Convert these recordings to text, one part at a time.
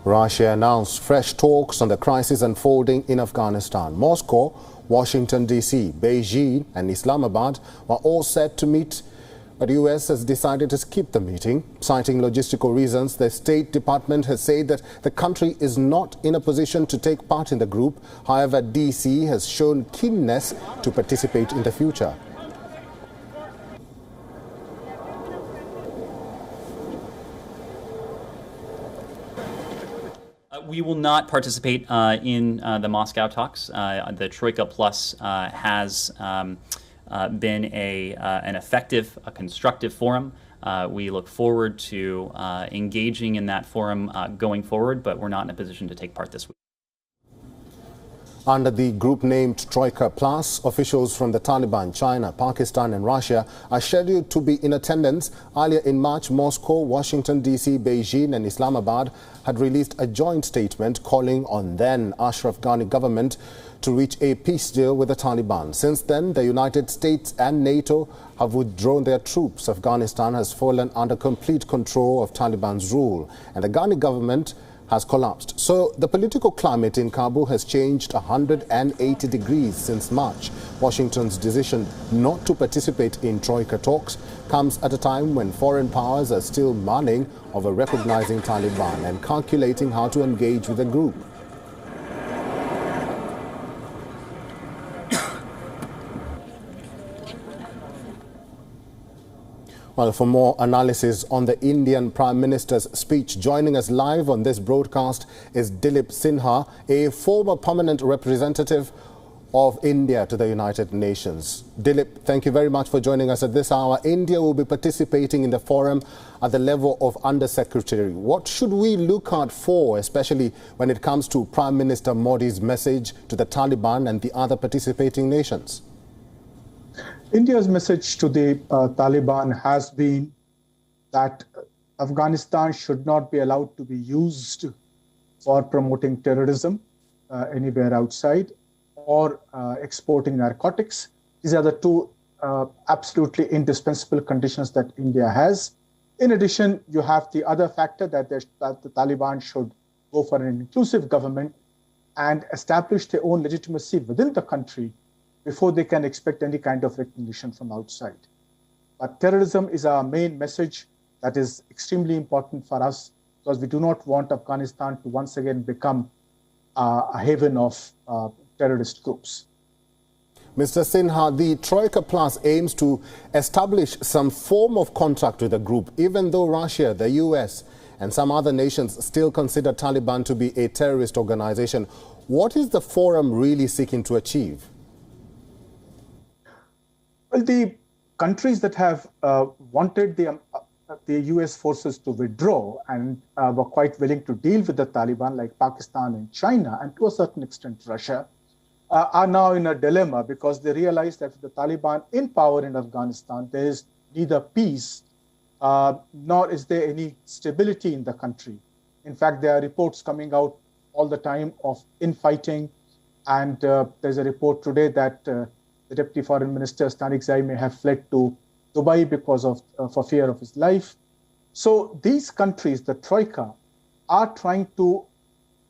Russia announced fresh talks on the crisis unfolding in Afghanistan. Moscow, Washington, D.C., Beijing and Islamabad were all set to meet, but the U.S. has decided to skip the meeting. Citing logistical reasons, the State Department has said that the country is not in a position to take part in the group. However, D.C. has shown keenness to participate in the future. We will not participate in the Moscow talks. The Troika Plus has been an effective, constructive forum. We look forward to engaging in that forum going forward, but we're not in a position to take part this week. Under the group named Troika Plus, officials from the Taliban, China, Pakistan and Russia are scheduled to be in attendance. Earlier in March, Moscow, Washington, D.C., Beijing and Islamabad had released a joint statement calling on then Ashraf Ghani government to reach a peace deal with the Taliban. Since then, the United States and NATO have withdrawn their troops. Afghanistan has fallen under complete control of Taliban's rule, and the Ghani government has collapsed. So the political climate in Kabul has changed 180 degrees since March. Washington's decision not to participate in Troika talks comes at a time when foreign powers are still mulling over recognizing Taliban and calculating how to engage with the group. Well, for more analysis on the Indian Prime Minister's speech, joining us live on this broadcast is Dilip Sinha, a former permanent representative of India to the United Nations. Dilip, thank you very much for joining us at this hour. India will be participating in the forum at the level of Undersecretary. What should we look out for, especially when it comes to Prime Minister Modi's message to the Taliban and the other participating nations? India's message to the Taliban has been that Afghanistan should not be allowed to be used for promoting terrorism anywhere outside or exporting narcotics. These are the two absolutely indispensable conditions that India has. In addition, you have the other factor that the Taliban should go for an inclusive government and establish their own legitimacy within the country before they can expect any kind of recognition from outside. But terrorism is our main message that is extremely important for us, because we do not want Afghanistan to once again become a haven of terrorist groups. Mr. Sinha, the Troika Plus aims to establish some form of contract with the group, even though Russia, the US and some other nations still consider Taliban to be a terrorist organization. What is the forum really seeking to achieve? Well, the countries that have wanted the US forces to withdraw and were quite willing to deal with the Taliban, like Pakistan and China, and to a certain extent Russia, are now in a dilemma because they realize that with the Taliban in power in Afghanistan, there is neither peace nor is there any stability in the country. In fact, there are reports coming out all the time of infighting, and there's a report today that the Deputy Foreign Minister, Stanikzai, may have fled to Dubai because of for fear of his life. So these countries, the Troika, are trying to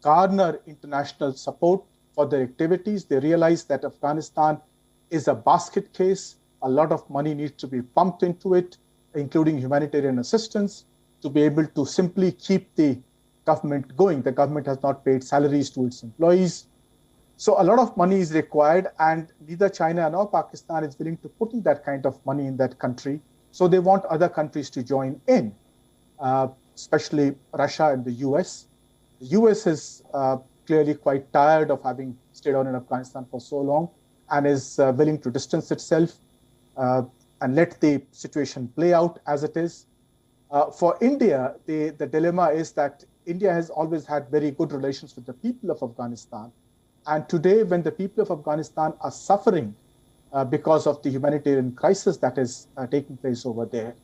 garner international support for their activities. They realize that Afghanistan is a basket case. A lot of money needs to be pumped into it, including humanitarian assistance, to be able to simply keep the government going. The government has not paid salaries to its employees. So a lot of money is required, and neither China nor Pakistan is willing to put in that kind of money in that country. So they want other countries to join in, especially Russia and the US. The US is clearly quite tired of having stayed on in Afghanistan for so long and is willing to distance itself and let the situation play out as it is. For India, the dilemma is that India has always had very good relations with the people of Afghanistan. And today, when the people of Afghanistan are suffering because of the humanitarian crisis that is taking place over there,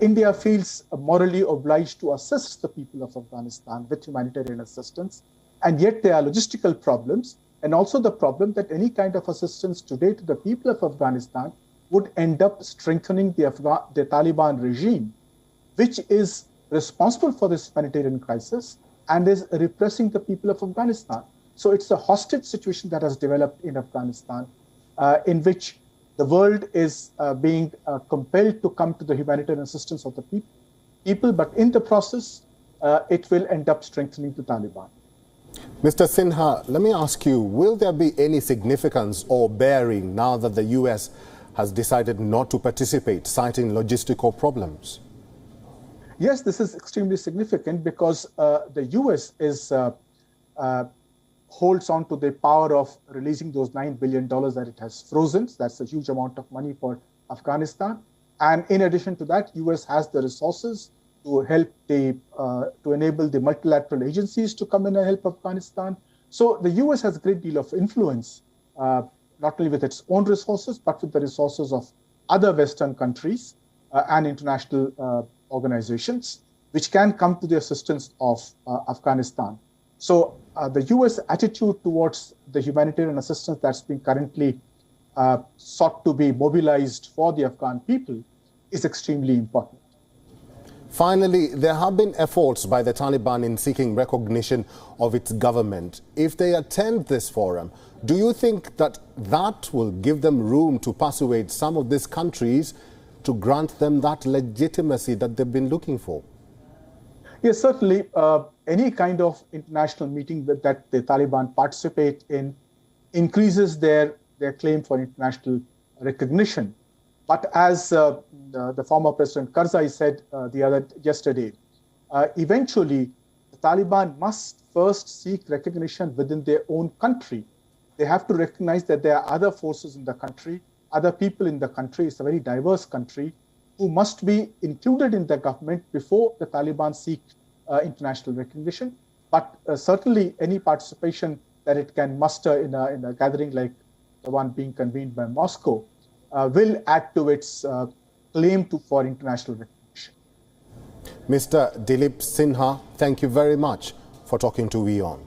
India feels morally obliged to assist the people of Afghanistan with humanitarian assistance. And yet there are logistical problems, and also the problem that any kind of assistance today to the people of Afghanistan would end up strengthening the Taliban regime, which is responsible for this humanitarian crisis and is repressing the people of Afghanistan. So it's a hostage situation that has developed in Afghanistan, in which the world is being compelled to come to the humanitarian assistance of the people, but in the process, it will end up strengthening the Taliban. Mr. Sinha, let me ask you, will there be any significance or bearing now that the US has decided not to participate, citing logistical problems? Yes, this is extremely significant because the US holds on to the power of releasing those $9 billion that it has frozen. That's a huge amount of money for Afghanistan. And in addition to that, US has the resources to help to enable the multilateral agencies to come in and help Afghanistan. So the US has a great deal of influence, not only with its own resources, but with the resources of other Western countries and international organizations, which can come to the assistance of Afghanistan. So the US attitude towards the humanitarian assistance that's being currently sought to be mobilized for the Afghan people is extremely important. Finally, there have been efforts by the Taliban in seeking recognition of its government. If they attend this forum, do you think that that will give them room to persuade some of these countries to grant them that legitimacy that they've been looking for? Yes, certainly. Any kind of international meeting that the Taliban participate in increases their claim for international recognition. But as the former President Karzai said yesterday, eventually the Taliban must first seek recognition within their own country. They have to recognize that there are other forces in the country, other people in the country. It's a very diverse country, who must be included in the government before the Taliban seek international recognition. But certainly any participation that it can muster in a gathering like the one being convened by Moscow will add to its claim for international recognition. Mr. Dilip Sinha, thank you very much for talking to WION.